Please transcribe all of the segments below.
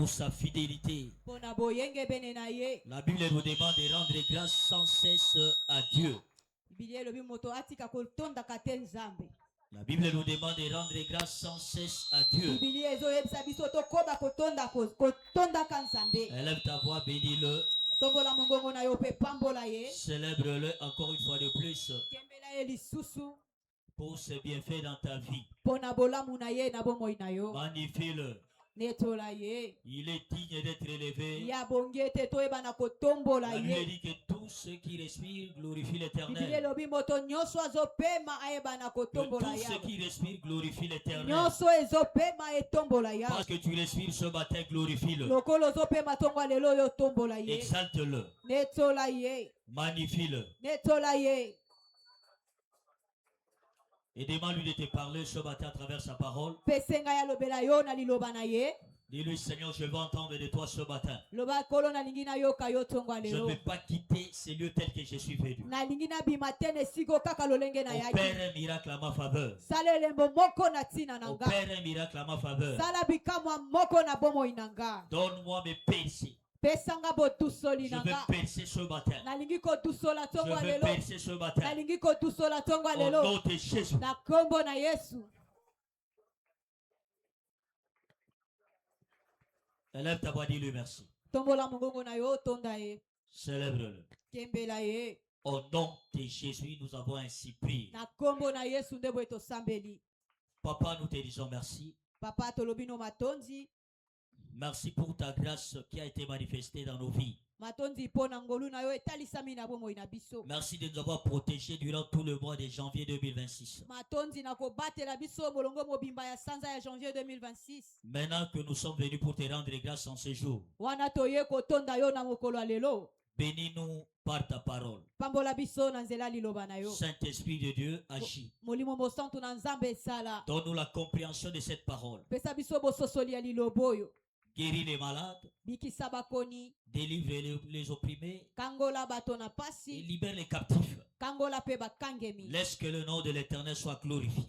pour sa fidélité. La Bible nous demande de rendre grâce sans cesse à Dieu. La Bible nous demande de rendre grâce sans cesse à Dieu. Élève ta voix, bénis-le. Célèbre-le encore une fois de plus pour ses bienfaits dans ta vie. Magnifie-le. Il est digne d'être élevé. La Bible dit que tous ceux qui respirent glorifient l'Éternel. Tous ceux qui respirent glorifient l'Éternel. Parce que tu respires ce matin, glorifie-le. Exalte-le. Magnifie-le. Et demande-lui de te parler ce matin à travers sa parole. Dis-lui, Seigneur, je veux entendre de toi ce matin. Je ne veux pas quitter ces lieux tels que je suis venu. Opère un miracle à ma faveur. Opère un miracle à ma faveur. Donne-moi mes péchés. Je veux percer ce matin. Je veux percer ce matin. Au nom de Jésus. Élève ta voix, dis-lui merci. Célèbre-le. Au nom de Jésus, nous avons ainsi prié. Papa, nous te disons merci. Merci pour ta grâce qui a été manifestée dans nos vies. Merci de nous avoir protégés durant tout le mois de janvier 2026. Maintenant que nous sommes venus pour te rendre grâce en ce jour, bénis-nous par ta parole. Saint-Esprit de Dieu, agis. Donne-nous la compréhension de cette parole. Guéris les malades, délivre les opprimés, et libère les captifs. Laisse que le nom de l'Éternel soit glorifié.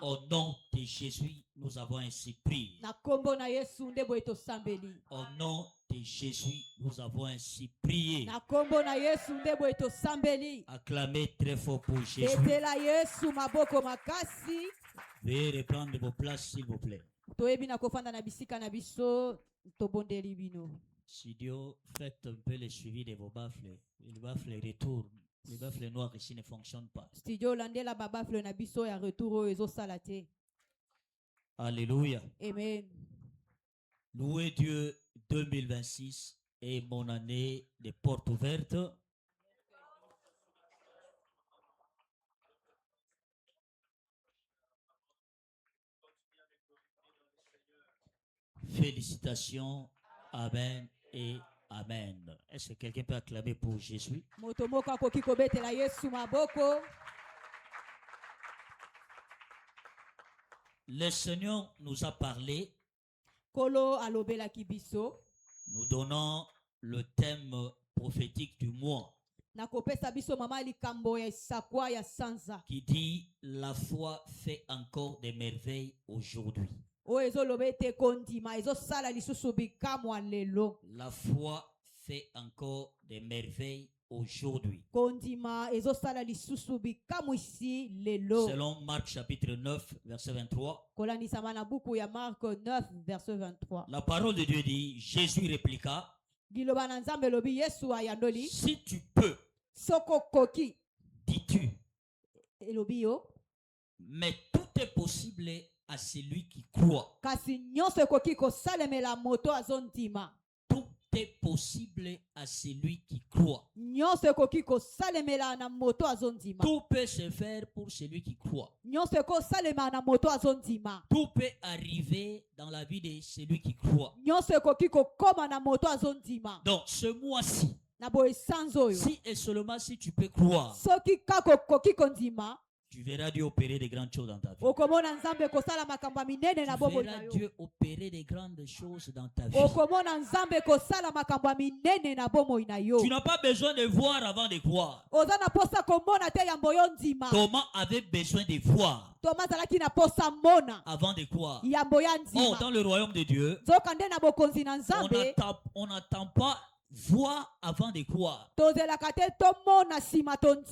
Au nom de Jésus, nous avons ainsi prié. Au nom de Jésus, nous avons ainsi prié. Acclamez très fort pour Jésus. Veuillez reprendre vos places, s'il vous plaît. Si Dieu fait un peu le suivi de vos baffles, les baffles retournent. Les baffles noirs ici ne fonctionnent pas. Alléluia. Amen. Louez Dieu, 2026 est mon année de portes ouvertes. Félicitations, amen et amen. Est-ce que quelqu'un peut acclamer pour Jésus? Le Seigneur nous a parlé. Nous donnons le thème prophétique du mois qui dit la foi fait encore des merveilles aujourd'hui. La foi fait encore des merveilles aujourd'hui. Selon Marc chapitre 9 verset 23. La parole de Dieu dit, Jésus répliqua, si tu peux, dis-tu, mais tout est possible à celui qui croit. Tout est possible à celui qui croit. Tout peut se faire pour celui qui croit. Tout peut arriver dans la vie de celui qui croit. Donc ce mois-ci, si et seulement si tu peux croire, Tu verras Dieu opérer des grandes choses dans ta vie. Tu verras Dieu opérer des grandes choses dans ta vie. Tu n'as pas besoin de voir avant de croire. Thomas avait besoin de voir avant de croire. Oh, dans le royaume de Dieu, on n'attend pas voir avant de croire.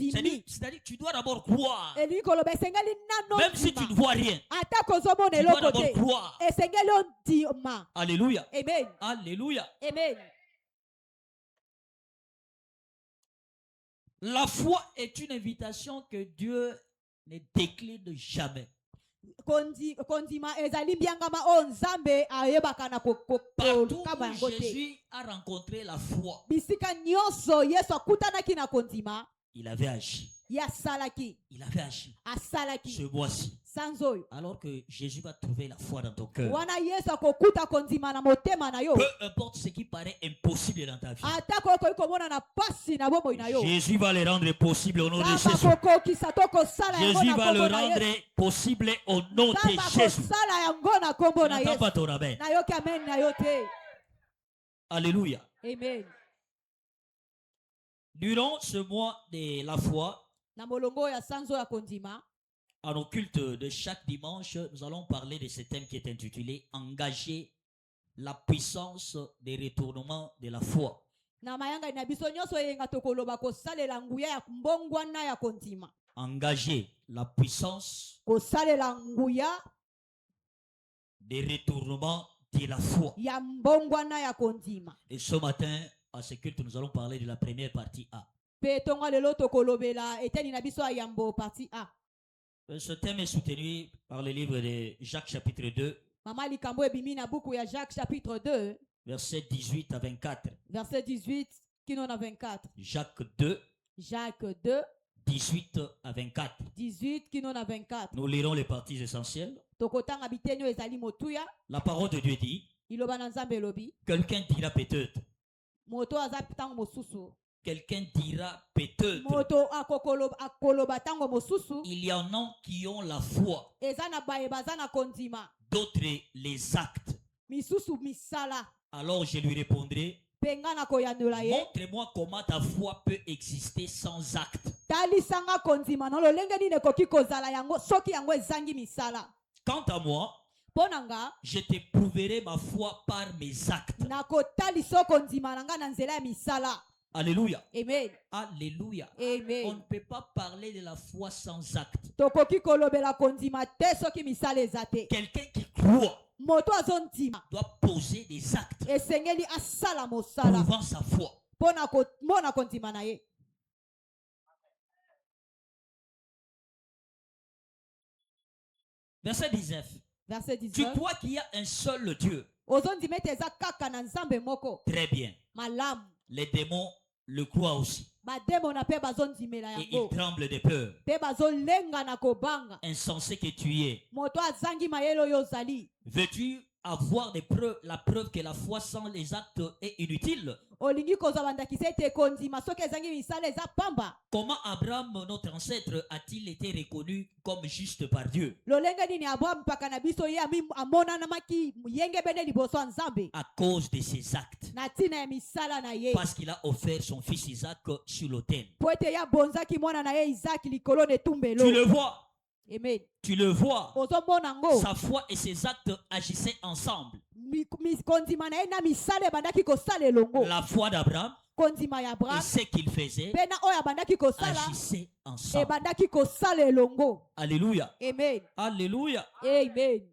C'est-à-dire tu dois d'abord croire. Même si tu ne vois rien, tu dois d'abord croire. Alléluia. Amen. Alléluia. Amen. La foi est une invitation que Dieu ne décline jamais. Partout où Jésus a rencontré la foi, il avait agi. Il avait agi. Ce mois-ci. Alors que Jésus va trouver la foi dans ton cœur. Peu importe ce qui paraît impossible dans ta vie, Jésus va le rendre possible au nom de Jésus. Jésus va le rendre possible au nom de Jésus. N'attends pas ton amen. Alléluia. Amen. Durant ce mois de la foi, à nos cultes de chaque dimanche, nous allons parler de ce thème qui est intitulé « Engager la puissance des retournements de la foi ». Engager la puissance des retournements de la foi. Et ce matin, à ce culte, nous allons parler de la première partie A. Ce thème est soutenu par le livre de Jacques chapitre 2, versets 18 à 24. Verset 18, Jacques 2, 18 à 24. 18 Nous lirons les parties essentielles. La parole de Dieu dit, quelqu'un dira peut-être. Quelqu'un dira peut-être. Il y en a qui ont la foi. D'autres les actes. Alors je lui répondrai, montre-moi comment ta foi peut exister sans acte. Quant à moi, je te prouverai ma foi par mes actes. Alléluia. Amen. Alléluia. Amen. On ne peut pas parler de la foi sans acte. Quelqu'un qui croit doit poser des actes prouvant sa foi. Verset 19. Tu crois qu'il y a un seul Dieu. Très bien. Les démons le croient aussi. Et ils tremblent de peur. Insensé que tu es. Veux-tu avoir des preuves, la preuve que la foi sans les actes est inutile? Comment Abraham, notre ancêtre, a-t-il été reconnu comme juste par Dieu? À cause de ses actes. Parce qu'il a offert son fils Isaac sur l'autel. Tu le vois. Amen. Tu le vois. Sa foi et ses actes agissaient ensemble. La foi d'Abraham et ce qu'il faisait agissaient ensemble. Alléluia. Amen. Alléluia. Amen.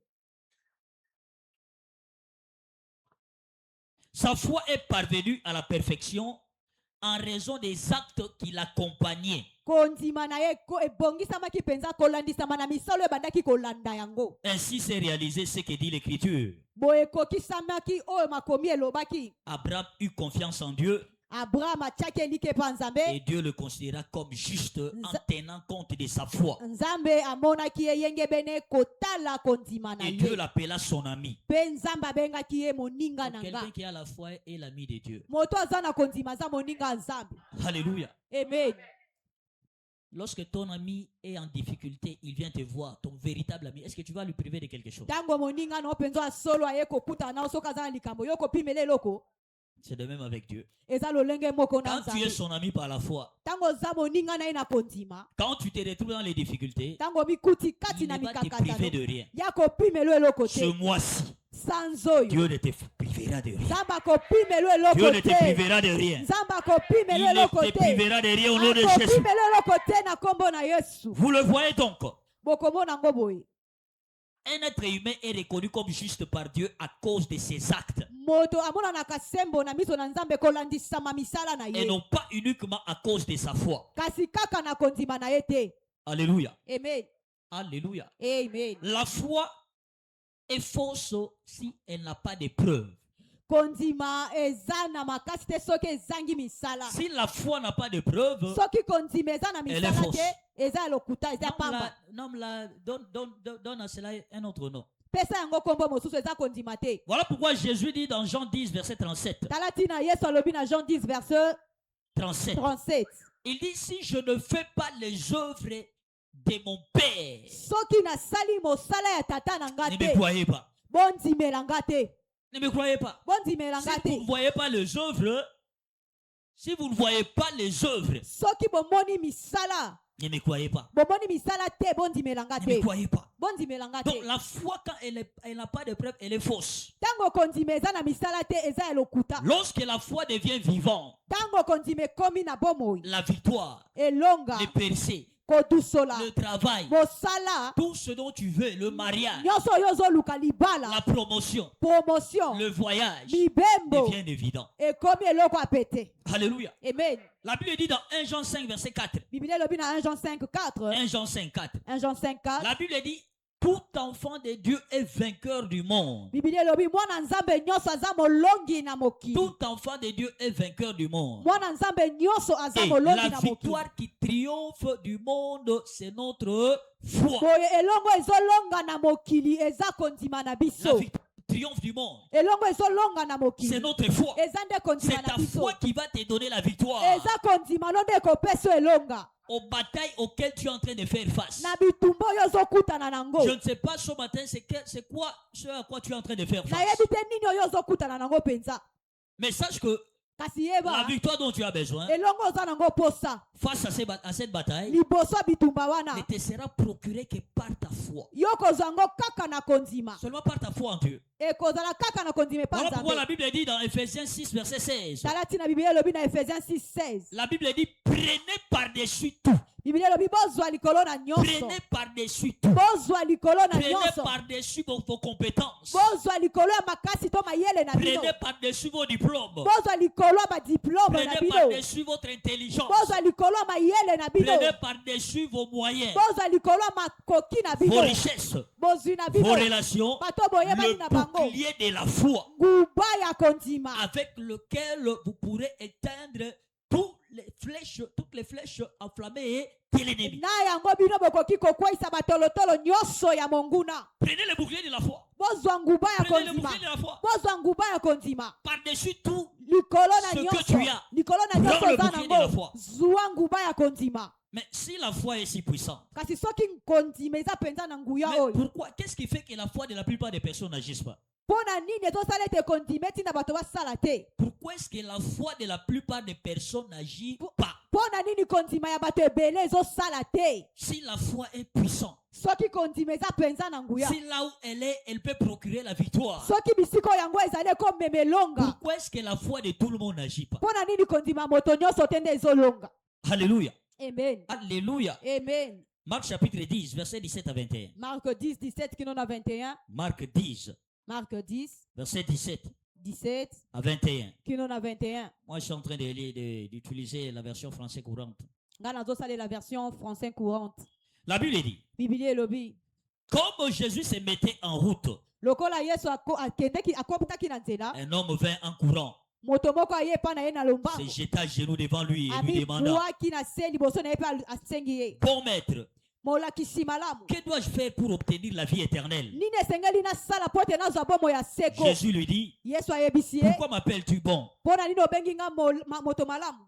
Sa foi est parvenue à la perfection en raison des actes qui l'accompagnaient. Ainsi s'est réalisé ce que dit l'Écriture. Abraham eut confiance en Dieu. Et Dieu le considéra comme juste en tenant compte de sa foi. Et Dieu l'appela son ami. Quelqu'un qui a la foi est l'ami de Dieu. Alléluia. Amen. Lorsque ton ami est en difficulté, il vient te voir, ton véritable ami. Est-ce que tu vas lui priver de quelque chose? C'est de même avec Dieu. Quand tu es son ami par la foi, quand tu te retrouves dans les difficultés, il ne va te priver de rien. Ce mois-ci, Dieu ne te privera de rien. Dieu ne te privera de rien. Il ne te privera de rien au nom de Jésus. Vous le voyez donc. Un être humain est reconnu comme juste par Dieu à cause de ses actes. Et non pas uniquement à cause de sa foi. Alléluia. Amen. Alléluia. Amen. La foi est fausse si elle n'a pas de preuves. Si la foi n'a pas de preuves, elle est fausse. Donne à cela un autre nom. Voilà pourquoi Jésus dit dans Jean 10, verset 37. Verset 37. Il dit, si je ne fais pas les œuvres de mon Père, ne me croyez pas. Ne me croyez pas. Si vous ne voyez pas les œuvres, si vous ne voyez pas les œuvres, ne me croyez pas. Ne me croyez pas. Donc la foi, quand elle n'a pas de preuve, elle est fausse. Lorsque la foi devient vivante, la victoire, le percé, le travail, tout ce dont tu veux, le mariage, la promotion, le voyage devient évident. Alléluia. Amen. La Bible dit dans 1 Jean 5 verset 4. 1 Jean 5, 4. 1 Jean 5, 4. 1 Jean 5, 4. La Bible dit, tout enfant de Dieu est vainqueur du monde. Tout enfant de Dieu est vainqueur du monde. Et la victoire qui triomphe du monde, c'est notre foi. La victoire triomphe du monde, c'est notre foi. C'est ta foi qui va te donner la victoire aux batailles auxquelles tu es en train de faire face. Je ne sais pas ce matin c'est quoi ce à quoi tu es en train de faire face. Mais sache que la victoire dont tu as besoin face à cette bataille ne te sera procurée que par ta foi. Seulement par ta foi en Dieu. Voilà pourquoi la Bible dit dans Ephésiens 6 verset 16. La Bible dit, prenez par-dessus tout. Prenez par-dessus tout. Prenez par-dessus vos compétences. Prenez par-dessus vos diplômes. Prenez par-dessus votre intelligence. Prenez par-dessus vos moyens, vos richesses, vos relations, le bouclier de la foi avec lequel vous pourrez éteindre toutes les flèches enflammées de l'ennemi. Prenez le bouclier de la foi. Prenez le bouclier de la foi. Par-dessus tout ce que tu as, prends le bouclier de la foi. Mais si la foi est si puissante, mais pourquoi? Qu'est-ce qui fait que la foi de la plupart des personnes n'agissent pas? Pourquoi est-ce que la foi de la plupart des personnes n'agit pas? Si la foi est puissante, si là où elle est, elle peut procurer la victoire, pourquoi est-ce que la foi de tout le monde n'agit pas? Alléluia. Amen. Alléluia. Amen. Marc chapitre 10, verset 17 à 21. Marc 10, 17, qui nous a 21. Marc 10. Marc 10. Verset 17. 17. À 21. Qui nous a 21. Moi, je suis en train d'utiliser la version française courante. La version française courante. La Bible dit, comme Jésus se mettait en route, un homme vint en courant, se jeta à genoux devant lui et lui demanda, bon maître, Que dois-je faire pour obtenir la vie éternelle? Jésus lui dit, pourquoi m'appelles-tu bon?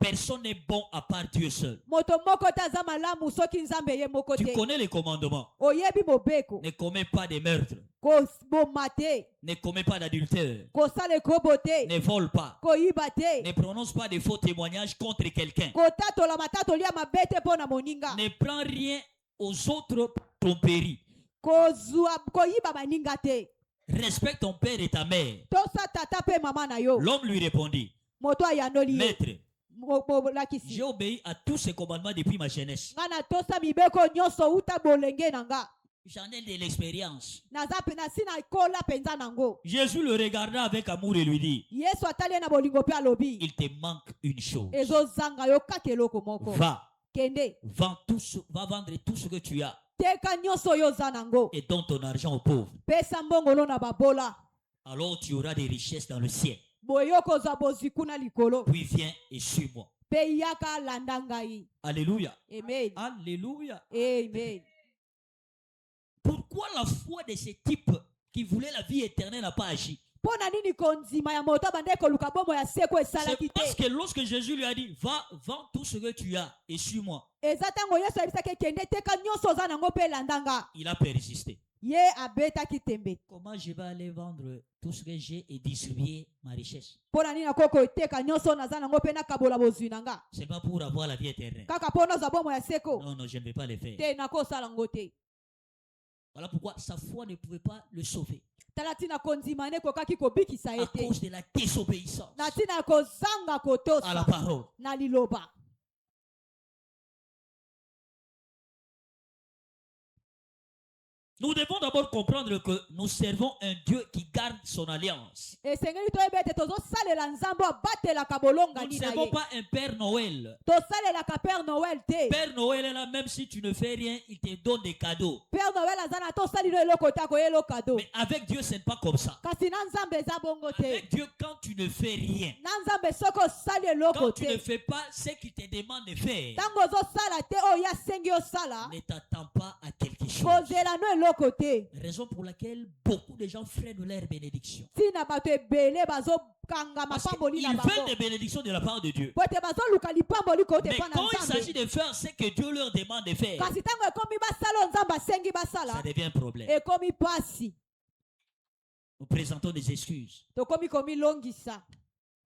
Personne n'est bon à part Dieu seul. Tu connais les commandements. Ne commets pas de meurtre. Ne commets pas d'adultère. Ne vole pas. Ne prononce pas de faux témoignages contre quelqu'un. Ne prends rien aux autres tromperies. Respecte ton père et ta mère. L'homme lui répondit, Maître, j'ai obéi à tous ces commandements depuis ma jeunesse. J'en ai de l'expérience. Jésus le regarda avec amour et lui dit, il te manque une chose. Va vendre tout ce que tu as et donne ton argent aux pauvres. Alors tu auras des richesses dans le ciel. Puis viens et suis-moi. Alléluia. Amen. Alléluia. Amen. Pourquoi la foi de ce type qui voulait la vie éternelle n'a pas agi? C'est parce que lorsque Jésus lui a dit, va, vends tout ce que tu as et suis-moi, il a persisté. Comment je vais aller vendre tout ce que j'ai et distribuer ma richesse? C'est pas pour avoir la vie éternelle. Non, non, je ne vais pas le faire. Voilà pourquoi sa foi ne pouvait pas le sauver. À cause de la désobéissance à la parole. Nous devons d'abord comprendre que nous servons un Dieu qui garde son alliance. Nous ne servons pas un Père Noël. Père Noël est là, même si tu ne fais rien, il te donne des cadeaux. Mais avec Dieu, ce n'est pas comme ça. Avec Dieu, quand tu ne fais rien, quand tu ne fais pas ce qu'il te demande de faire, ne t'attends pas à quelque chose. Raison pour laquelle beaucoup de gens freinent leur bénédiction. Parce qu'ils veulent des bénédictions de la part de Dieu. Mais quand il s'agit de faire ce que Dieu leur demande de faire, ça devient un problème. Nous présentons des excuses.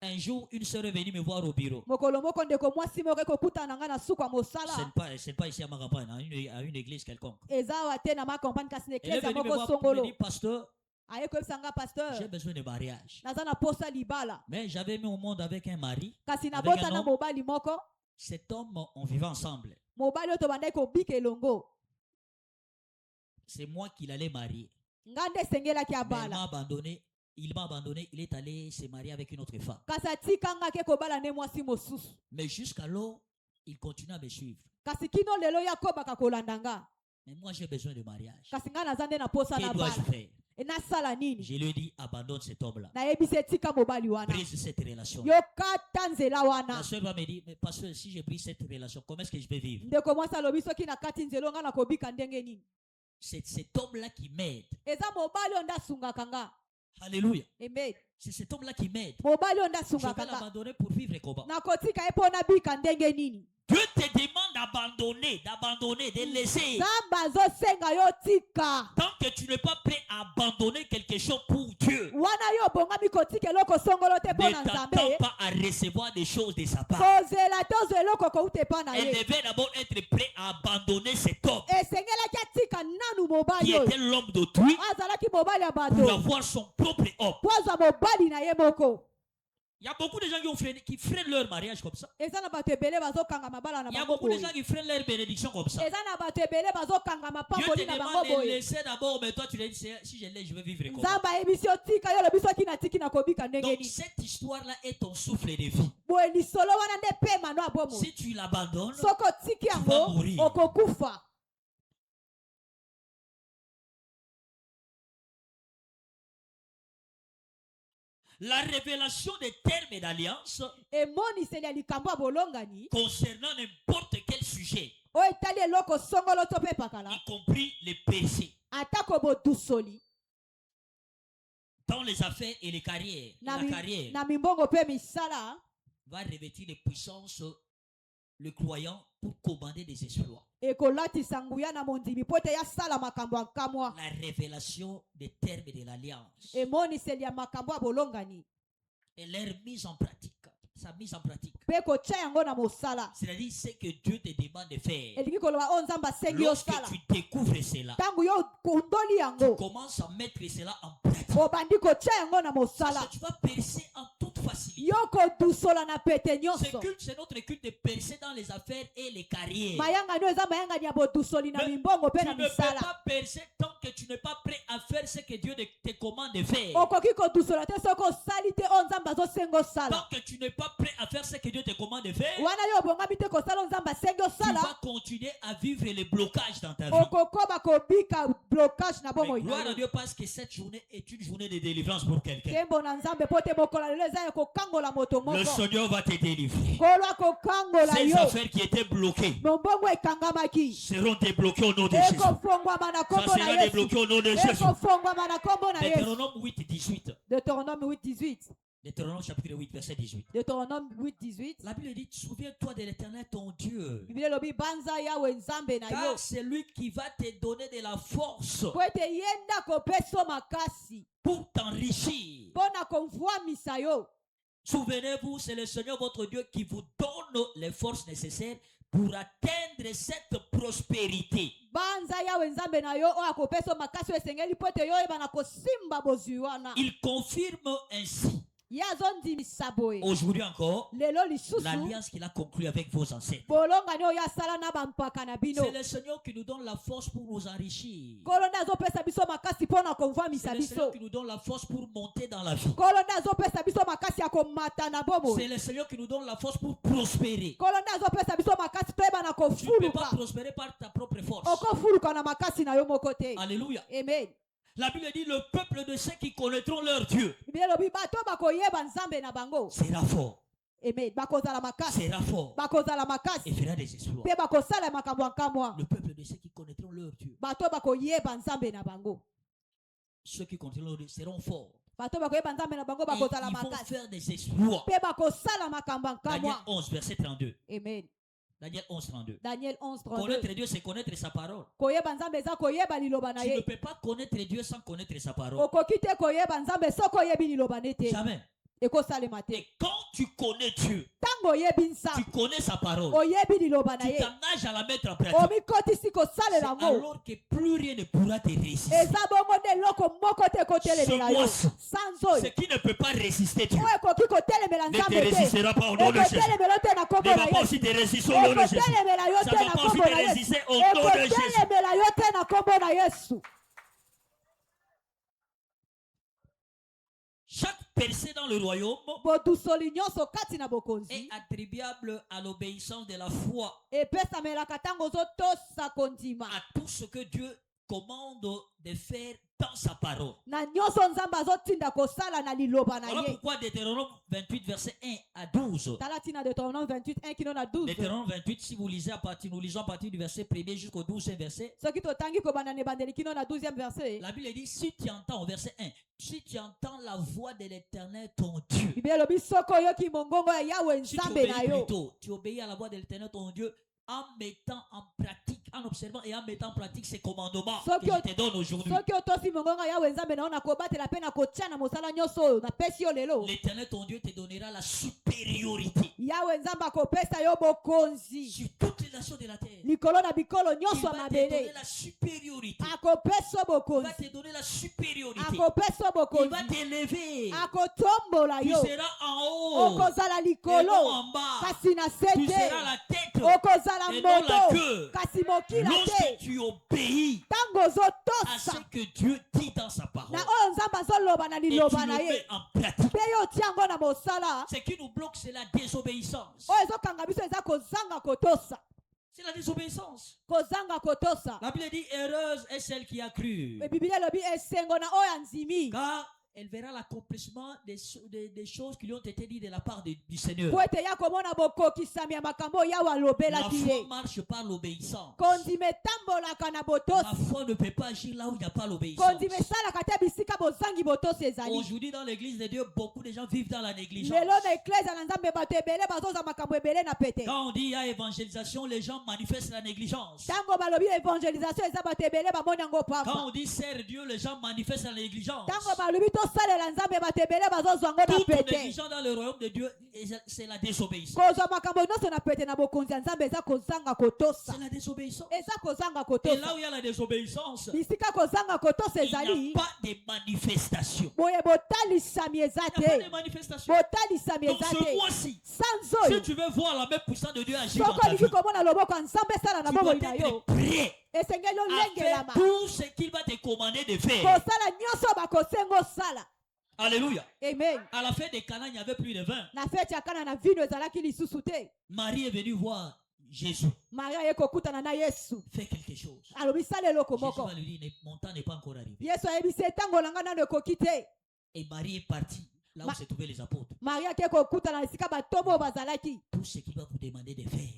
Un jour, une sœur est venue me voir au bureau. Ce n'est pas ici à ma campagne, à une église quelconque. Elle est venue me voir pour me dire, pasteur, j'ai besoin de mariage. Mais j'avais mis au monde avec un mari, avec un homme. Cet homme, on vivait ensemble. C'est moi qui l'allais marier. Mais il m'a abandonné, il est allé se marier avec une autre femme. Mais jusqu'alors, il continue à me suivre. Mais moi, j'ai besoin de mariage. Que dois-je faire? Je lui ai dit, abandonne cet homme-là. Brise cette relation. La soeur va me dire, mais pasteur, si je brise cette relation, comment est-ce que je vais vivre? C'est cet homme-là qui m'aide. Alléluia. Amen. C'est cet homme-là qui m'aide. Je vais l'abandonner pour vivre comment? Dieu te demande d'abandonner, de laisser. Tant que tu n'es pas prêt à abandonner quelque chose pour Dieu, ne t'attends pas à recevoir des choses de sa part. Elle devait d'abord être prêt à abandonner cet homme qui était l'homme d'autrui pour avoir son propre homme. Il y a beaucoup de gens qui freinent leur mariage comme ça. Il y a beaucoup de gens qui freinent leur bénédiction comme ça. Dieu te demande de laisser d'abord, mais toi tu dis, si je laisse, je vais vivre comme ça. Donc cette histoire-là est ton souffle de vie. Si tu l'abandonnes, tu vas mourir. La révélation des termes d'alliance concernant n'importe quel sujet y compris les péchés. Dans les affaires et les carrières, la carrière va revêtir les puissances, le croyant, pour commander des exploits. La révélation des termes de l'alliance et leur mise en pratique. Sa mise en pratique. C'est-à-dire ce que Dieu te demande de faire. Lorsque tu découvres cela, tu commences à mettre cela en pratique. Tu vas percer en toute facilité. Ce culte, c'est notre culte de percer dans les affaires et les carrières. Mais tu ne peux pas percer tant que tu n'es pas prêt à faire ce que Dieu te commande de faire. Tant que tu n'es pas prêt à faire ce que Dieu te commande de faire, tu vas continuer à vivre les blocages dans ta vie. Mais gloire à Dieu, parce que cette journée est une journée de délivrance pour quelqu'un. Le Seigneur va te délivrer. Ces affaires qui étaient bloquées seront débloquées au nom de Jésus. Ça sera débloqué au nom de Jésus. Deutéronome 8:18. Deutéronome chapitre 8, verset 18. La Bible dit, souviens-toi de l'Éternel ton Dieu. Car c'est lui qui va te donner de la force pour t'enrichir. Souvenez-vous, c'est le Seigneur votre Dieu qui vous donne les forces nécessaires pour atteindre cette prospérité. Il confirme ainsi aujourd'hui encore l'alliance qu'il a conclue avec vos ancêtres. C'est le Seigneur qui nous donne la force pour nous enrichir. C'est le Seigneur qui nous donne la force pour monter dans la vie. C'est le Seigneur qui nous donne la force pour prospérer. Tu ne peux pas prospérer par ta propre force. Alléluia. Amen. La Bible dit, le peuple de ceux qui connaîtront leur Dieu sera fort. Sera fort et fera des exploits. Le peuple de ceux qui connaîtront leur Dieu, ceux qui connaîtront leur Dieu seront forts. Et ils vont faire des exploits. Daniel 11, verset 32. Amen. Daniel 11, 32. Connaître Dieu, c'est connaître sa parole. Tu ne peux pas connaître Dieu sans connaître sa parole. Jamais. Et quand tu connais Dieu, tu connais sa parole, tu t'engages à la mettre en pratique, c'est alors que plus rien ne pourra te résister. Ce mois-ci, ce qui ne peut pas résister Dieu ne te résistera pas au nom de Jésus. Ne va pas aussi te résister au nom de Jésus. Ça ne va pas aussi te résister au nom de Jésus. Chaque percée dans le royaume est attribuable à l'obéissance de la foi à tout ce que Dieu commande de faire dans sa parole. Voilà pourquoi Deutéronome 28 verset 1 à 12. Deutéronome 28, si vous lisez nous lisons à partir du verset 1er jusqu'au 12e verset. La Bible dit, si tu entends au verset 1, si tu entends la voix de l'Éternel ton Dieu, si tu obéis plutôt, tu obéis à la voix de l'Éternel ton Dieu en mettant en pratique, en observant et en mettant en pratique ces commandements que je te donne aujourd'hui. L'Éternel ton Dieu te donnera la supériorité sur toutes les nations de la terre. Il va te donner la supériorité. Il va te donner la supériorité. Il va t'élever. Tu seras en haut et non en bas. Tu seras la tête et non la queue. Lorsque tu obéis à ce que Dieu dit dans sa parole et tu le mets en pratique, ce qui nous bloque, c'est la désobéissance. C'est la désobéissance. La Bible dit, heureuse est celle qui a cru, car elle verra l'accomplissement des choses qui lui ont été dites de la part du Seigneur. La foi marche par l'obéissance. La foi ne peut pas agir là où il n'y a pas l'obéissance. Aujourd'hui dans l'église de Dieu, beaucoup de gens vivent dans la négligence. Quand on dit il y a évangélisation, les gens manifestent la négligence. Quand on dit sert Dieu, les gens manifestent la négligence. Toute négligence dans le royaume de Dieu, c'est la désobéissance. C'est la désobéissance. Et là où il y a la désobéissance, il n'y a pas de manifestation. Il n'y a pas de manifestation. Donc ce mois-ci, si tu veux voir la même puissance de Dieu agir dans ta vie, tu dois être prêt à faire tout ce qu'il va te commander de faire. Alléluia. Amen. À la fête de Cana, il n'y avait plus de vin. Marie est venue voir Jésus. Fais quelque chose. Jésus va lui dire, mon temps n'est pas encore arrivé. Et Marie est partie là où se trouvaient les apôtres. Tout ce qu'il va vous demander de faire,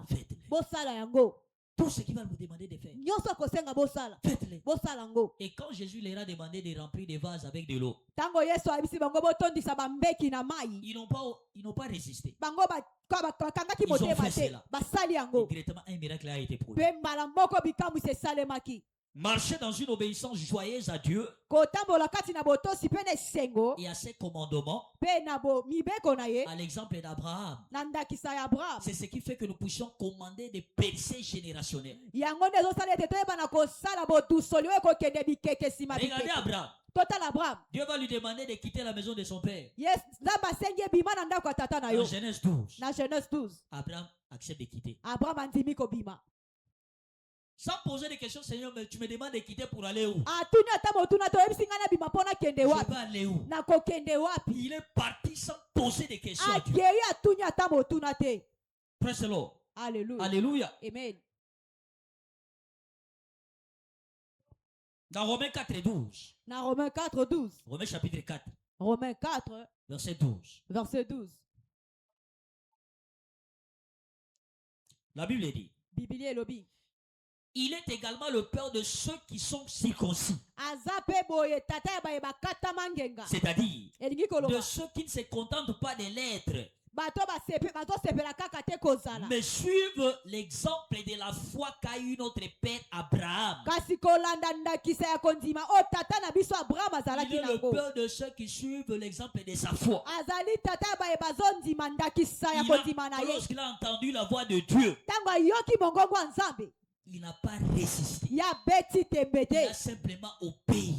faites-le. Tout ce qu'il va vous demander de faire, faites-le. Et quand Jésus leur a demandé de remplir des vases avec de l'eau, ils n'ont pas résisté. Ils ont fait cela. Et directement un miracle a été produit. Marcher dans une obéissance joyeuse à Dieu et à ses commandements, à l'exemple d'Abraham. C'est ce qui fait que nous puissions commander des percées générationnelles. Regardez Abraham. Dieu va lui demander de quitter la maison de son père. Dans Genèse 12. Abraham accepte de quitter. Sans poser de questions, Seigneur, mais tu me demandes de quitter pour aller où? Je vais aller où? Il est parti sans poser de questions à Dieu. Praise the Lord. Alléluia. Amen. Dans Romains 4:12. Romains chapitre 4. Romains 4. Verset 12. La Bible dit. Il est également le père de ceux qui sont circoncis. C'est-à-dire de ceux qui ne se contentent pas de l'être, mais suivent l'exemple de la foi qu'a eu notre père Abraham. Il est le père de ceux qui suivent l'exemple de sa foi. Lorsqu'il a entendu la voix de Dieu, il n'a pas résisté. Il a simplement obéi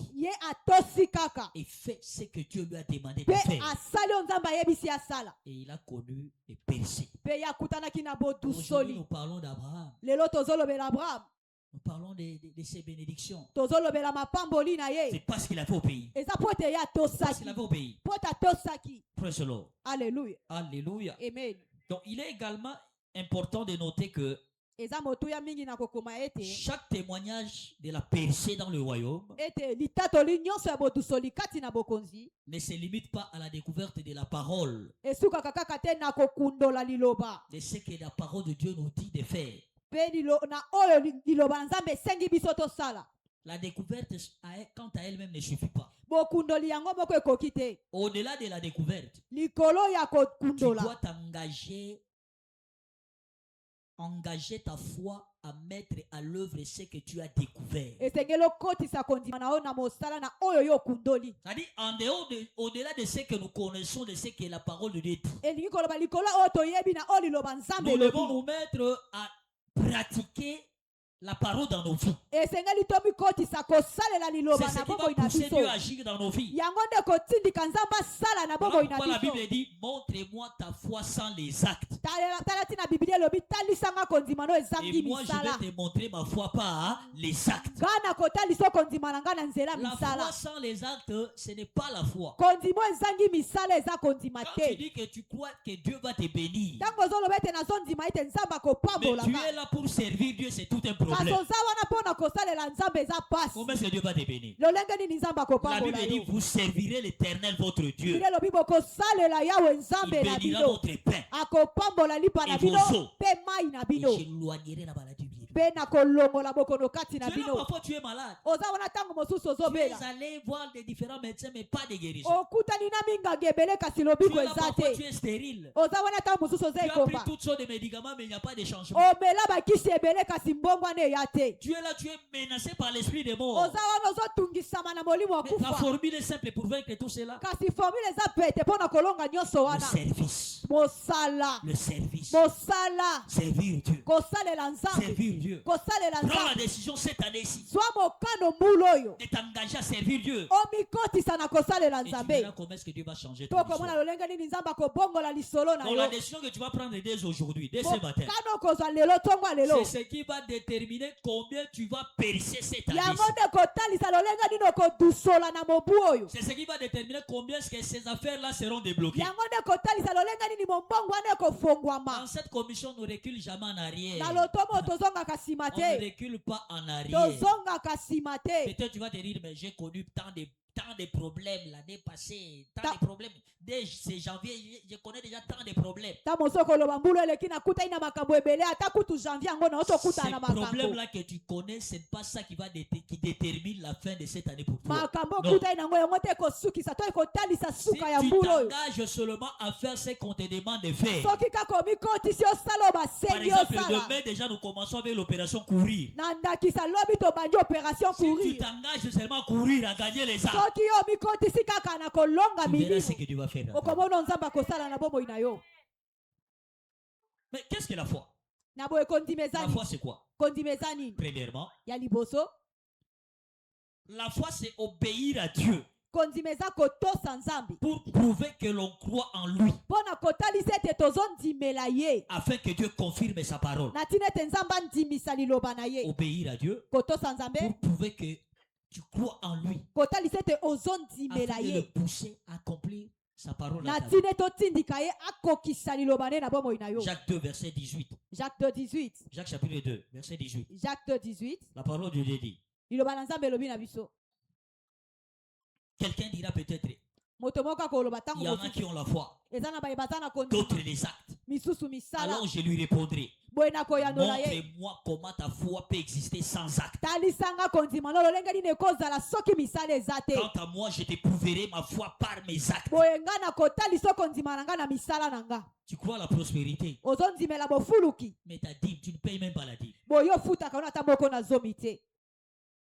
et fait ce que Dieu lui a demandé de faire. Et il a connu les percées. Aujourd'hui, nous parlons d'Abraham. Nous parlons de ses bénédictions. C'est parce qu'il avait obéi. Parce qu'il avait obéi. Praise the Lord. Alléluia. Alléluia. Amen. Donc il est également important de noter que chaque témoignage de la percée dans le royaume ne se limite pas à la découverte de la parole, de ce que la parole de Dieu nous dit de faire. La découverte quant à elle-même ne suffit pas. Au-delà de la découverte, tu dois engager ta foi à mettre à l'œuvre ce que tu as découvert. C'est-à-dire, au-delà de ce que nous connaissons, de ce que la parole de Dieu dit, nous devons nous mettre à pratiquer la parole dans nos vies. C'est ce qui va pousser Dieu à agir dans nos vies. Voilà, la Bible dit, montre-moi ta foi sans les actes. Et moi je vais te montrer ma foi par les actes. La foi sans les actes, ce n'est pas la foi. Quand tu dis que tu crois que Dieu va te bénir, mais tu es là pour servir Dieu, c'est tout un problème. problème. Comment est-ce que Dieu va te bénir? La Bible dit, vous servirez l'Éternel votre Dieu. Il bénira votre pain et vos eaux. Et j'éloignerai la maladie. Parfois tu es malade. Tu es allé voir des différents médecins, mais pas de guérison. Parfois tu es stérile. Tu as pris toutes sortes de médicaments, mais il n'y a pas de changement. Tu es là, tu es menacé par l'esprit des morts. La formule est simple pour vaincre tout cela. Le service. Le service. Servir Dieu. Servir Dieu. Prends la décision cette année-ci de t'engager à servir Dieu. Et tu verras comment est-ce que Dieu va changer ton histoire. Donc la décision que tu vas prendre dès aujourd'hui, dès ce matin, c'est ce qui va déterminer combien tu vas percer cette année-ci. C'est ce qui va déterminer combien est-ce que ces affaires-là seront débloquées. Dans cette commission, on ne recule jamais en arrière. On ne recule pas en arrière. Peut-être tu vas te dire, mais j'ai connu tant de problèmes l'année passée, tant de problèmes. Dès janvier, je connais déjà tant de problèmes. Ces problèmes-là que tu connais, ce n'est pas ça qui détermine la fin de cette année pour toi. Non. Si tu t'engages seulement à faire ce qu'on te demande de faire. Par exemple, demain déjà nous commençons avec l'opération courir. Si tu t'engages seulement à courir, à gagner les armes, tu verras ce que tu vas faire. Mais qu'est-ce que la foi? La foi c'est quoi? Premièrement, la foi c'est obéir à Dieu pour prouver que l'on croit en lui, afin que Dieu confirme sa parole. Obéir à Dieu pour prouver que tu crois en lui, afin de le pousser à accomplir sa parole. Jacques 2 verset 18. Jacques chapitre 2 verset 18. La parole de Dieu dit. Quelqu'un dira peut-être, il y en a qui ont la foi, d'autres les actes. Alors je lui répondrai, montre-moi comment ta foi peut exister sans acte. Quant à moi, je t'éprouverai ma foi par mes actes. Tu crois à la prospérité, mais ta dîme, tu ne payes même pas la dîme.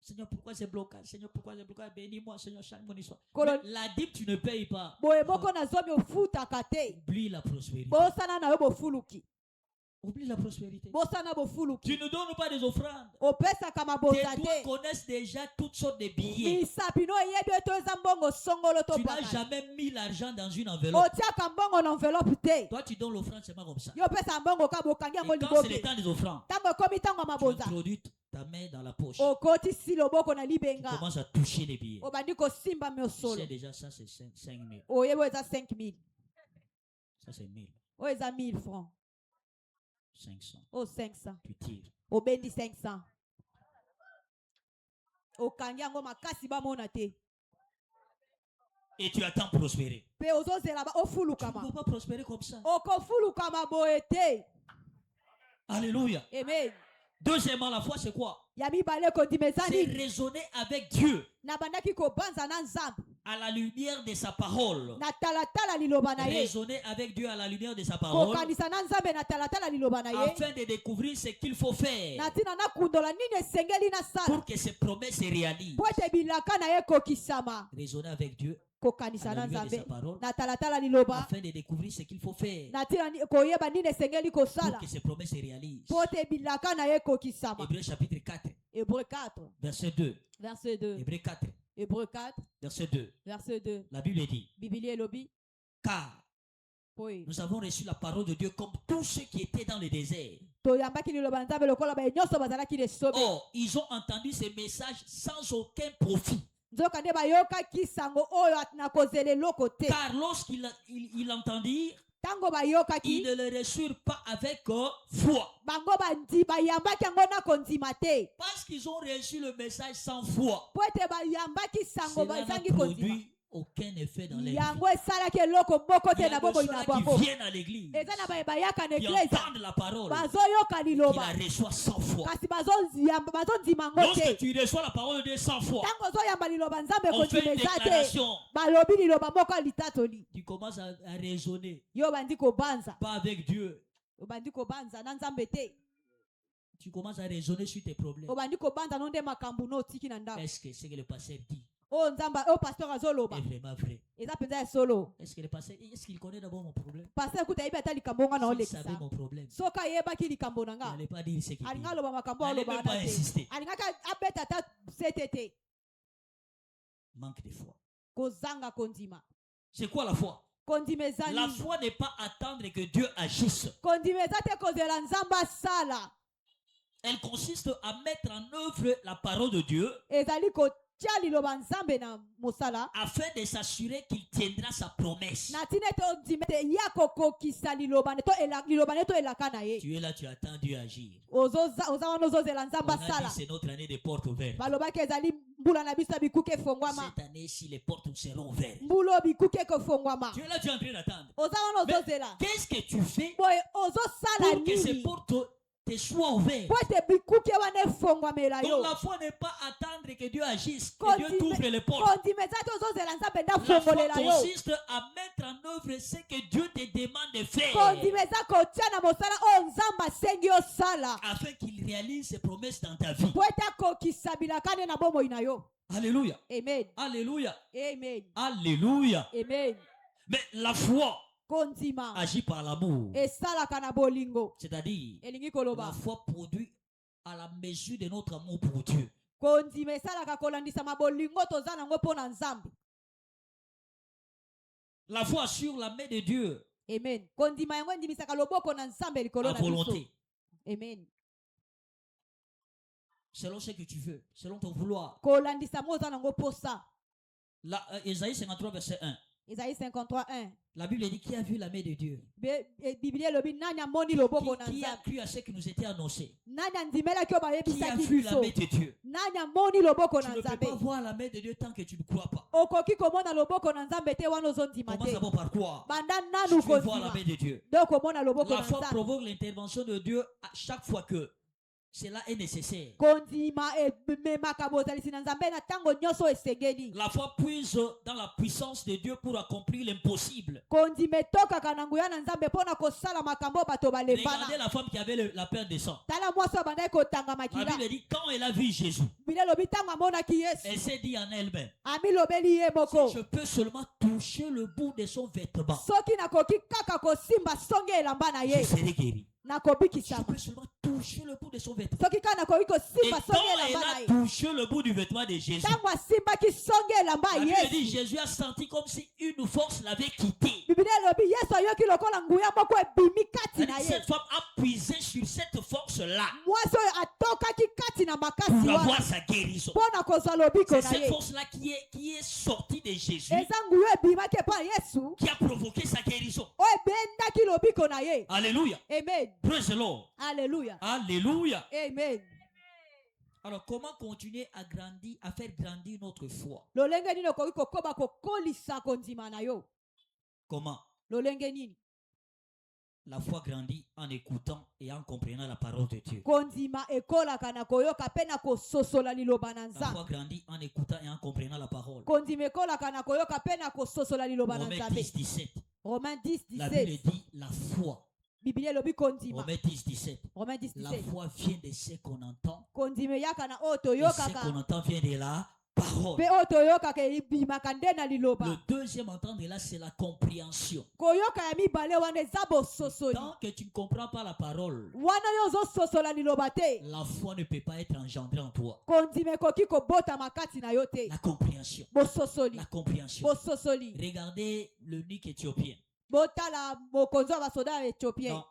Seigneur, pourquoi c'est blocage? Seigneur, pourquoi c'est blocage? Bénis-moi, Seigneur, change mon histoire. La dîme, tu ne payes pas. Oublie la prospérité. Oublie la prospérité. Tu ne donnes pas des offrandes. Tes doigts connaissent déjà toutes sortes de billets. Tu n'as jamais mis l'argent dans une enveloppe. Toi, tu donnes l'offrande seulement comme ça. Et quand c'est le temps des offrandes, tu introduis ta main dans la poche. Tu commences à toucher les billets. Tu sais déjà, ça c'est 5 000. Ça c'est 1000. 1000 francs. 500. Oh, 500. Tu tires. Oh, bendi 500. Oh, et tu attends prospérer. Tu ne vas pas prospérer comme ça. Alléluia. Amen. Deuxièmement, la foi c'est quoi? C'est raisonner avec Dieu à la lumière de sa parole. Raisonner avec Dieu à la lumière de sa parole afin de découvrir ce qu'il faut faire pour que ses promesses se réalisent. Raisonner avec Dieu à la lumière de sa parole afin de découvrir ce qu'il faut faire pour que ses promesses se réalisent. Hébreux chapitre 4 verset 2. Hébreux 4 verset 2. La Bible dit, car nous avons reçu la parole de Dieu comme tous ceux qui étaient dans le désert. Or, ils ont entendu ces messages sans aucun profit. Car lorsqu'ils entendirent, Ils ne le reçurent pas avec foi. Parce qu'ils ont reçu le message sans foi. Cela n'a produit aucun effet dans les vies. Il y a des gens qui viennent à l'église, qui entendent la parole, qui la reçoivent sans foi. Lorsque tu reçois la parole de Dieu sans foi, on fait une déclaration. Tu commences à raisonner. Pas avec Dieu. Tu commences à raisonner sur tes problèmes. Est-ce que c'est que le pasteur dit? Est vraiment vrai. Est-ce que le pasteur, est-ce qu'il connaît d'abord mon problème? S'il savait mon problème, il n'allait pas dire ce qu'il dit. Il n'allait même pas insister. Manque de foi. C'est quoi la foi? La foi n'est pas attendre que Dieu agisse. Elle consiste à mettre en œuvre la parole de Dieu afin de s'assurer qu'il tiendra sa promesse. Tu es là, tu attends Dieu agir. On a dit c'est notre année des portes ouvertes. Cette année-ci, les portes seront ouvertes. Tu es là, tu es en train d'attendre. Qu'est-ce que tu fais pour que ces portes te soient ouvertes? Donc la foi n'est pas attendre que Dieu agisse, que Dieu t'ouvre les portes. La foi consiste à mettre en œuvre ce que Dieu te demande de faire afin qu'il réalise ses promesses dans ta vie. Alléluia. Amen. Alléluia. Amen. Alléluia. Amen. Mais la foi agit par l'amour. C'est-à-dire, la foi produit à la mesure de notre amour pour Dieu. La foi sur la main de Dieu. Amen. À volonté. Amen. Selon ce que tu veux, selon ton vouloir. Là, Isaïe 53, verset 1. Isaïe 53, 1. La Bible dit qui a vu la main de Dieu? Qui a cru à ce qui nous était annoncé? Qui a vu la main de Dieu? Tu ne peux pas voir la main de Dieu tant que tu ne crois pas. Commence d'abord par croire. Tu veux voir la main de Dieu. La foi provoque l'intervention de Dieu à chaque fois que cela est nécessaire. La foi puise dans la puissance de Dieu pour accomplir l'impossible. Regardez la femme qui avait la peur de sang. La Bible dit quand elle a vu Jésus, elle s'est dit en elle-même, si je peux seulement toucher le bout de son vêtement, je serai guéri. Je peux seulement toucher le bout de son vêtement. Et quand elle a touché le bout du vêtement de Jésus, la Bible dit Jésus a senti comme si une force l'avait quitté. Cette femme a puisé sur cette force-là pour avoir sa guérison. C'est cette force-là qui est sortie de Jésus qui a provoqué sa guérison. Alléluia. Amen. Praise the Lord. Alléluia. Alléluia. Amen. Alors, comment continuer à grandir, à faire grandir notre foi? Comment? La foi grandit en écoutant et en comprenant la parole de Dieu. La foi grandit en écoutant et en comprenant la parole. Romains 10, 17. La Bible dit la foi. Romains 10, 17. La foi vient de ce qu'on entend. Et ce qu'on entend vient de la parole. Le deuxième entendre là, c'est la compréhension. Tant que tu ne comprends pas la parole, la foi ne peut pas être engendrée en toi. La compréhension. La compréhension. Regardez l'eunuque éthiopien. Dans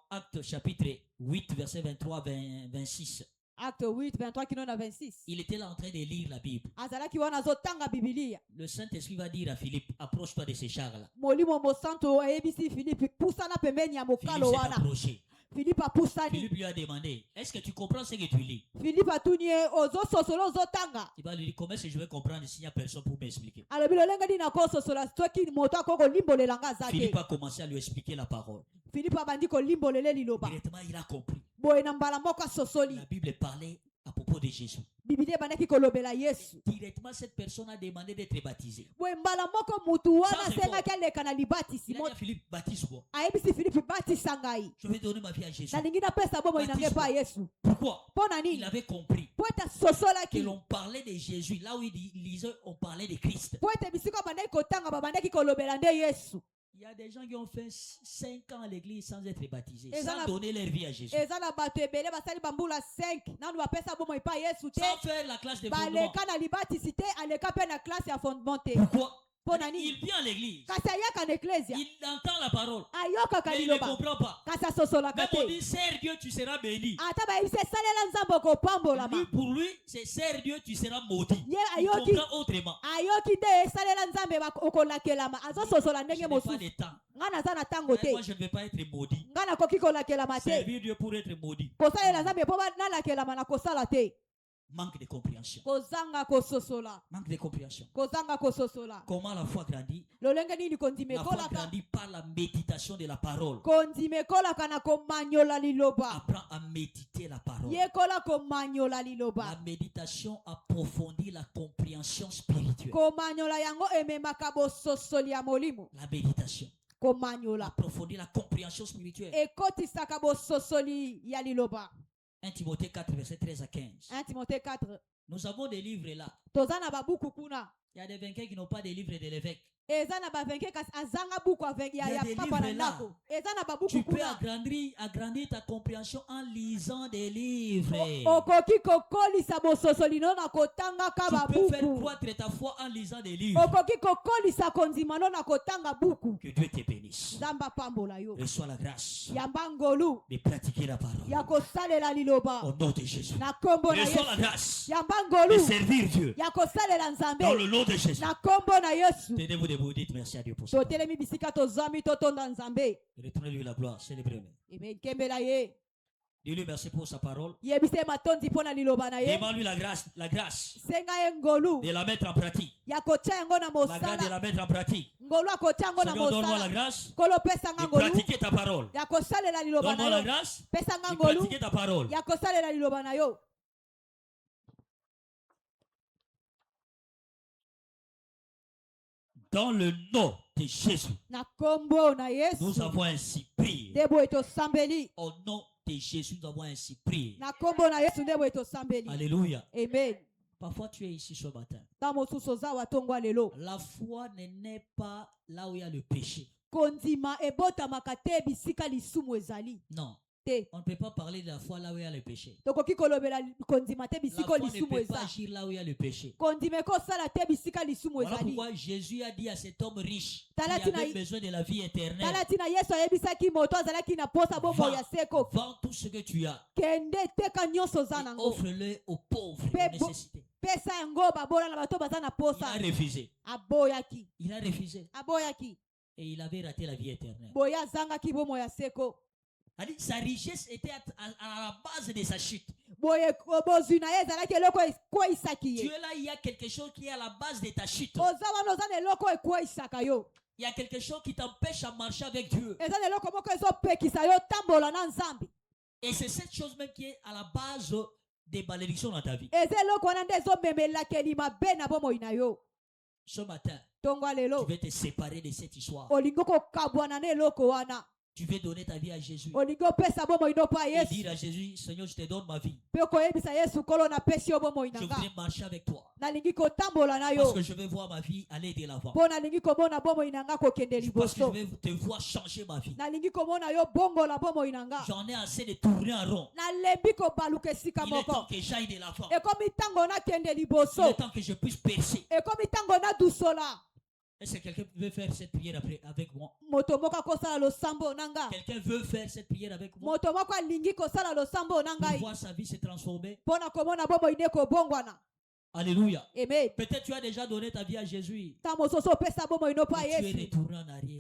Actes chapitre 8, verset 23-26. Acte 8, 23 à 26. Il était là en train de lire la Bible. Le Saint-Esprit va dire à Philippe, approche-toi de ces chars-là. Philippe s'est approché. Philippe lui a demandé, est-ce que tu comprends ce que tu lis? Il va lui dire, comment est-ce que je vais comprendre s'il n'y a personne pour m'expliquer? Philippe a commencé à lui expliquer la parole. Directement, il a compris. La Bible parlait à propos de Jésus. Directement, cette personne a demandé d'être baptisée. Il a dit à Philippe, baptise-moi. Je vais donner ma vie à Jésus. Pourquoi? Il avait compris que l'on parlait de Jésus. Là où il lisait, on parlait de Christ. Il y a des gens qui ont fait 5 ans à l'église sans être baptisés, sans donner leur vie à Jésus. Sans faire la classe de fondement. Pourquoi? Il vient à l'église. Il entend la parole. Mais il ne comprend pas. Même on dit, sers Dieu, tu seras béni. Pour lui, c'est sers Dieu, tu seras maudit. Il comprend autrement. Je n'ai pas de temps. Moi, je ne veux pas être maudit. Servir Dieu pour être maudit. Manque de compréhension. Manque de compréhension. Comment la foi grandit? La foi grandit par la méditation de la parole. Apprends à méditer la parole. La méditation approfondit la compréhension spirituelle. La méditation approfondit la compréhension spirituelle. 1 Timothée 4, verset 13 à 15. 1 Timothée 4. Nous avons des livres là. Il y a des vainqueurs qui n'ont pas des livres de l'évêque. Il y a des livres là. Tu peux agrandir ta compréhension en lisant des livres. Tu peux faire croître ta foi en lisant des livres. Que Dieu te bénisse. Reçois la grâce de pratiquer la parole. Au nom de Jésus. Reçois la grâce de servir Dieu. Dans le nom de Jésus. Tenez-vous debout. Vous dites merci à Dieu pour ça. Retournez-lui la gloire, célébrez-le. Dis-lui merci pour sa parole. Demande-lui la grâce de la mettre en pratique. La grâce de la mettre en pratique. Seigneur, donne-moi la grâce de pratiquer ta parole. Donne-moi la grâce de pratiquer ta parole. Dans le nom de Jésus, nous avons ainsi prié. Au nom de Jésus, nous avons ainsi prié. Alléluia. Amen. Parfois, tu es ici ce matin. La foi ne naît pas là où il y a le péché. Non. On ne peut pas parler de la foi là où il y a le péché. La foi ne peut pas agir là où il y a le péché. Voilà pourquoi Jésus a dit à cet homme riche qui avait besoin de la vie éternelle, vends tout ce que tu as et offre-le aux pauvres nécessités. Il a refusé. Et il avait raté la vie éternelle. Sa richesse était à la base de sa chute. Tu es là, il y a quelque chose qui est à la base de ta chute. Il y a quelque chose qui t'empêche à marcher avec Dieu. Et c'est cette chose même qui est à la base des malédictions dans ta vie. Ce matin, tu veux te séparer de cette histoire. Tu veux donner ta vie à Jésus et dire à Jésus, Seigneur, je te donne ma vie. Je voudrais marcher avec toi parce que je veux voir ma vie aller de l'avant. Parce que je veux te voir changer ma vie. J'en ai assez de tourner en rond. Il est temps que j'aille de l'avant. Il est temps que je puisse percer. Est-ce que quelqu'un veut faire cette prière avec moi? Quelqu'un veut faire cette prière avec moi? Pour voir sa vie se transformer. Alléluia. Peut-être tu as déjà donné ta vie à Jésus. Tu es retourné en arrière.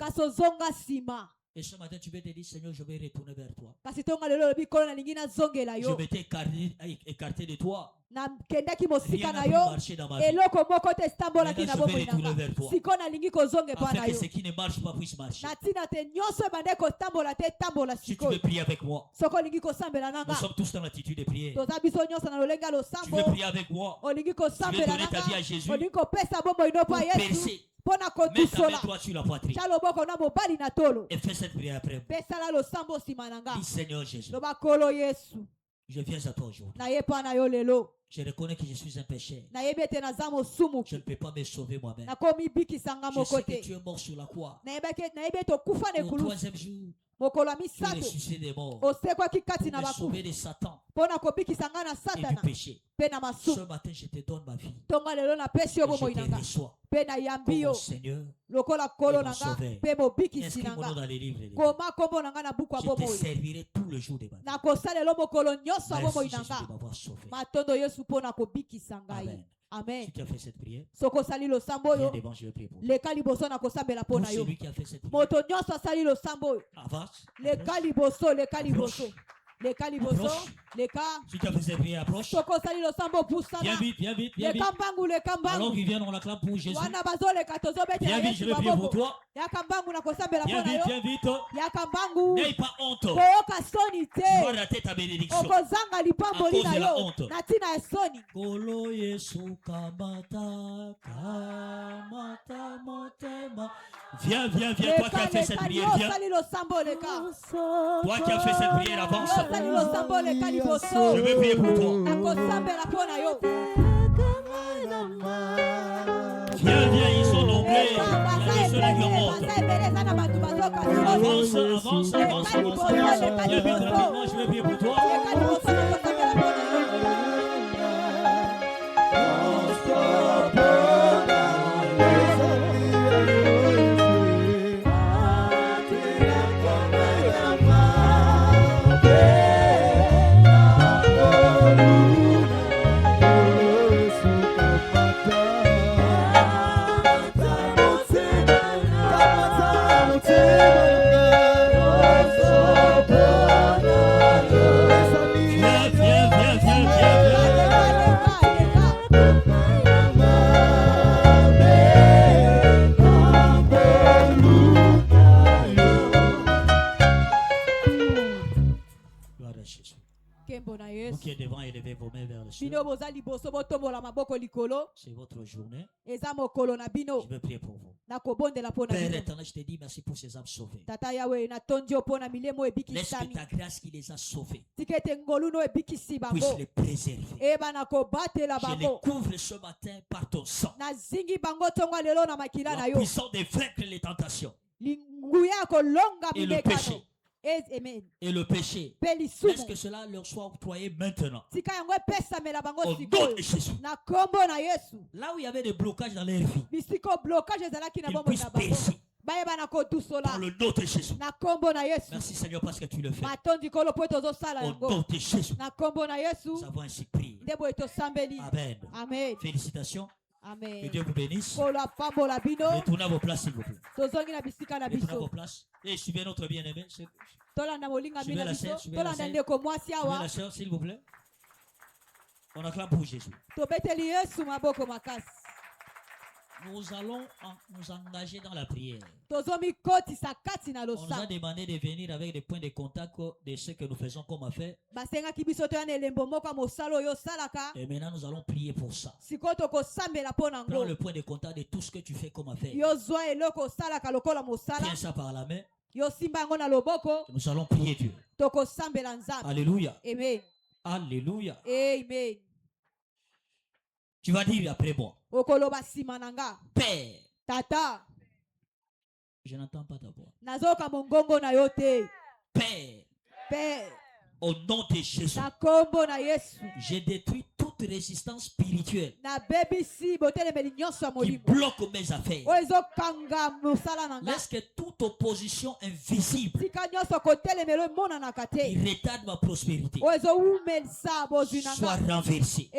Et ce matin, tu veux te dire, Seigneur, je vais retourner vers toi. Je m'étais écarté de toi. Rien n'a pu marcher dans ma vie. Maintenant, je vais retourner vers toi. Afin que ce qui ne marche pas puisse marcher. Si tu veux prier avec moi, nous sommes tous dans l'attitude de prier. Tu veux prier avec moi. Tu veux donner ta vie à Jésus pour percer. Mets ta main droite sur la poitrine et fais cette prière après moi. Dis, Seigneur Jésus, je viens à toi aujourd'hui. Je reconnais que je suis un pécheur. Je ne peux pas me sauver moi-même. Je sais que tu es mort sur la croix. Au troisième jour, tu es ressuscité des morts pour me sauver de Satan et du péché. Ce matin, je te donne ma vie. Et je te reçois comme mon Seigneur et mon Sauveur. Inscris-moi dans les livres de Dieu. Je te servirai tout le jour de ma vie. Merci Jésus de m'avoir sauvé. Amen. Amen. Si tu as fait cette prière, viens devant, je vais prier pour toi. Pour celui qui a fait cette prière, avance. Approche. Les cas liboso, les cas. Si tu as fait cette prière, approche. Viens vite, viens vite, viens vite. Alors qu'ils viennent, on l'acclame pour Jésus. Viens vite, je vais prier pour toi. Viens vite, viens vite. N'aie pas honte. Tu vas rater ta bénédiction à cause de la honte. Kolo Yesu kamata, kamata motema. Viens, viens, viens, toi qui as fait cette prière, viens. Toi qui as fait cette prière, avance. Je vais prier pour toi. Viens, viens, ils sont nombreux. Il y a des soleils qui remontent. Avance, avance, avance, avance. Viens vite rapidement, je vais prier pour toi. Vous qui êtes devant, élevez vos mains vers le ciel. C'est votre journée. Je vais prier pour vous. Père éternel, je te dis merci pour ces âmes sauvées. Laisse que ta grâce qui les a sauvés puisse les préserver. Je les couvre ce matin par ton sang. La puissance de vaincre les tentations et le péché. Et le péché, laisse que cela leur soit octroyé maintenant. Au nom de Jésus. Là où il y avait des blocages dans leur vie, qu'ils puissent percer. Dans le nom de Jésus. Merci Seigneur parce que tu le fais. Au nom de Jésus. Nous avons ainsi prié. Amen. Amen. Félicitations. Amen. Que Dieu vous bénisse. Retournez à vos places s'il vous plaît. Retournez à vos places. Et suivez notre bien-aimé. Suivez la sœur, suivez la sœur, s'il vous plaît. On acclame pour Jésus. Nous allons nous engager dans la prière. On nous a demandé de venir avec des points de contact de ce que nous faisons comme affaire. Et maintenant nous allons prier pour ça. Prends le point de contact de tout ce que tu fais comme affaire. Tiens ça par la main. Nous allons prier Dieu. Alléluia. Amen. Alléluia. Amen. Tu vas dire après moi. Père. Tata. Je n'entends pas ta voix. Père. Père. Au nom de Jésus. J'ai détruit toute toute résistance spirituelle qui bloque mes affaires. Laisse que toute opposition invisible qui retarde ma prospérité soit renversée.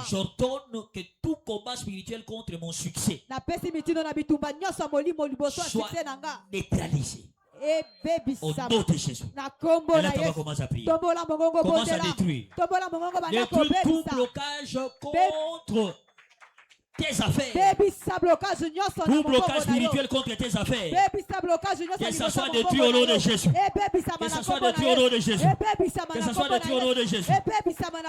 J'ordonne que tout combat spirituel contre mon succès soit neutralisé. Au nom de Jésus. Et là, tu vas commencer à prier. Commence à détruire. Détruire tout blocage contre tes affaires. Tout blocage spirituel contre tes affaires. Que ça soit détruit au nom de Jésus. Que ça soit détruit au nom de Jésus. Que ça soit détruit au nom de Jésus.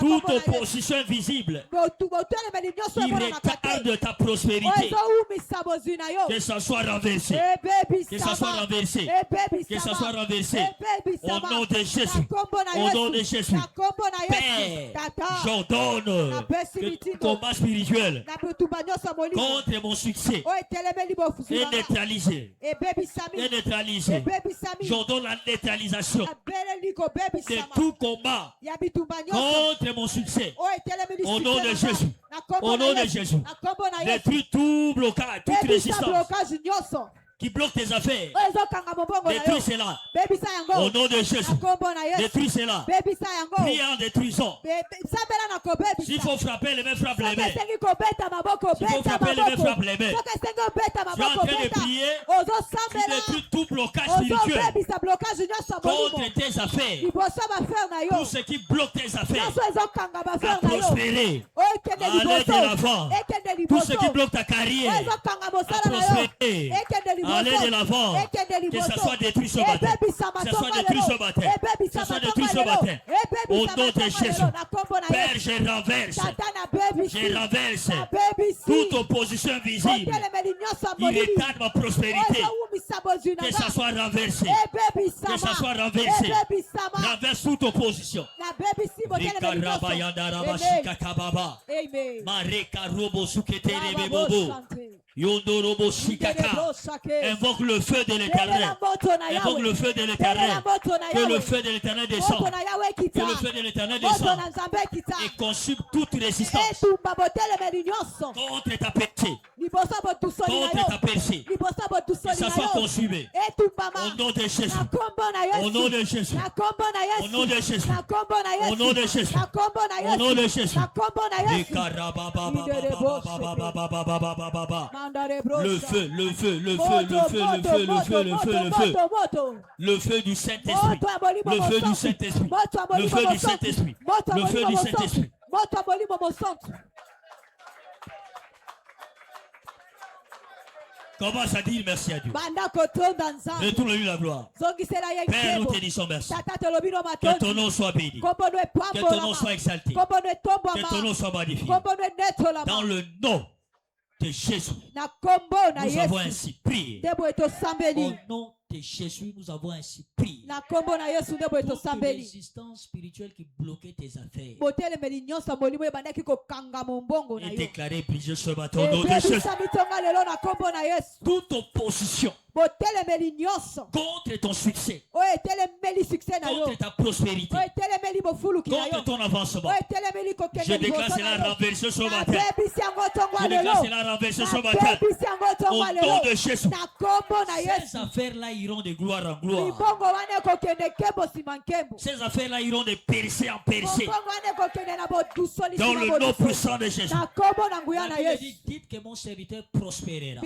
Toute opposition invisible qui retarde ta prospérité. Que ça soit renversé. Que ça soit renversé. Que ça soit renversé. Au nom de Jésus. Au nom de Jésus. Père, j'ordonne que tout combat spirituel contre mon succès est neutralisé. Est neutralisé. J'ordonne la neutralisation de tout combat contre mon succès. Au nom de Jésus. Au nom de Jésus. Détruis tout blocage, toute résistance qui bloque tes affaires. Détruis cela. Au nom de Jésus. Détruis cela. Prie en détruisant. S'il faut frapper les mains, frappe les mains. S'il faut frapper les mains, frappe les mains. Tu es en train de prier. Tu détruis tout blocage spirituel contre tes affaires. Tout ce qui bloque tes affaires à prospérer, à aller de l'avant. Tout ce qui bloque ta carrière à prospérer, aller de l'avant, que ça soit détruit ce matin. Que ça soit détruit ce matin. Que ça soit détruit ce matin. Au nom de Jésus. Père, je renverse toute opposition visible qui retarde ma prospérité. Que ça soit renversé. Que ça soit renversé. Renverse toute opposition. Invoque le feu de l'Éternel. Invoque le feu de l'Éternel. Que le feu de l'Éternel descende. Que le feu de l'Éternel descende et consume toute résistance contre ta péché. Contre ta péché. Que ça soit consumé. Au nom de Jésus. Au nom de Jésus. Au nom de Jésus. Au nom de Jésus. Au nom de Jésus. Le feu, le feu, le feu, le feu, le feu, le feu, le feu, le feu. Le feu du Saint-Esprit. Le feu du Saint-Esprit. Le feu du Saint-Esprit. Le feu du Saint-Esprit. Commence à dire merci à Dieu. Retourne-lui la gloire. Père, nous te disons merci. Que ton nom soit béni. Que ton nom soit exalté. Que ton nom soit magnifié. Dans le nom de Jésus, nous avons ainsi prié. Au nom de Jésus, nous avons ainsi prié. Toute résistance spirituelle qui bloquait tes affaires est déclarée brisée ce matin au nom de Jésus. Toute opposition contre ton succès, contre ta prospérité, contre ton avancement, je déclare cela renversé ce matin. Je déclare cela renversé ce matin. Au nom de Jésus. Ces affaires-là iront de gloire en gloire. Ces affaires-là iront de percée en percée. Dans le nom puissant de Jésus. Dites que mon serviteur prospérera.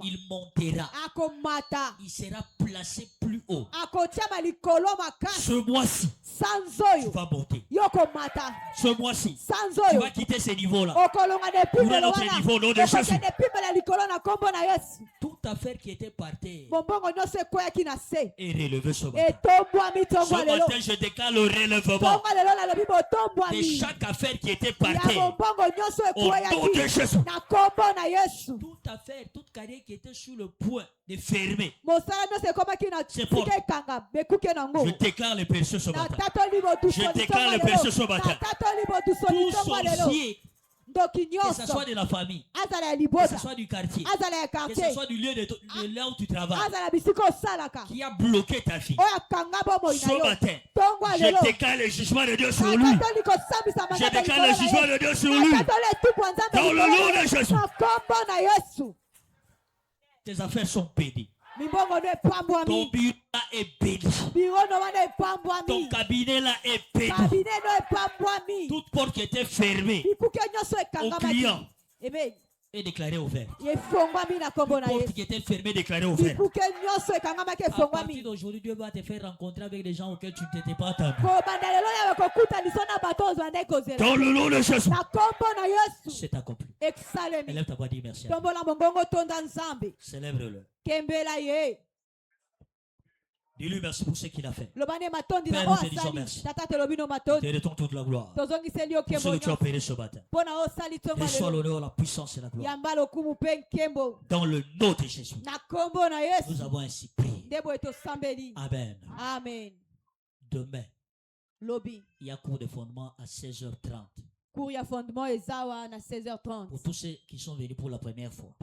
Il montera. Il sera placé plus haut. Ce mois-ci, tu vas monter. Ce mois-ci, tu vas quitter ce niveau-là pour un autre niveau au nom de Jésus. Toute affaire qui était par terre est relevée ce matin. Ce matin, je déclare le relèvement de chaque affaire qui était par terre au nom de Jésus. Toute affaire, toute carrière qui était sur le point de fermer, c'est pour. Je déclare les péchés ce matin. Je déclare les péchés ce matin. Tout sorcier que ce soit de la famille, que ce soit du quartier, que ce soit du lieu de là où tu travailles, qui a bloqué ta fille. Ce matin, je décale le jugement de Dieu sur lui. Je décale le jugement de Dieu sur lui. Dans le nom de Jésus. Tes affaires sont bénies. Ton bureau là est béni. Ton cabinet là est béni. Toute porte qui était fermée aux clients est déclarée ouverte. Toute porte qui était fermée est déclarée ouverte. À partir d'aujourd'hui, Dieu va te faire rencontrer avec des gens auxquels tu ne t'étais pas attendu. Dans le nom de Jésus. C'est accompli. Élève ta voix, dis merci. Célèbre-le. Dis-lui merci pour ce qu'il a fait. Père, nous te disons merci. Te retourne toute la gloire. Pour ce que tu as opéré ce matin. Reçois l'honneur, la puissance et la gloire. Dans le nom de Jésus. Nous avons ainsi prié. Amen. Amen. Demain, il y a cours de fondement à 16h30. Pour tous ceux qui sont venus pour la première fois.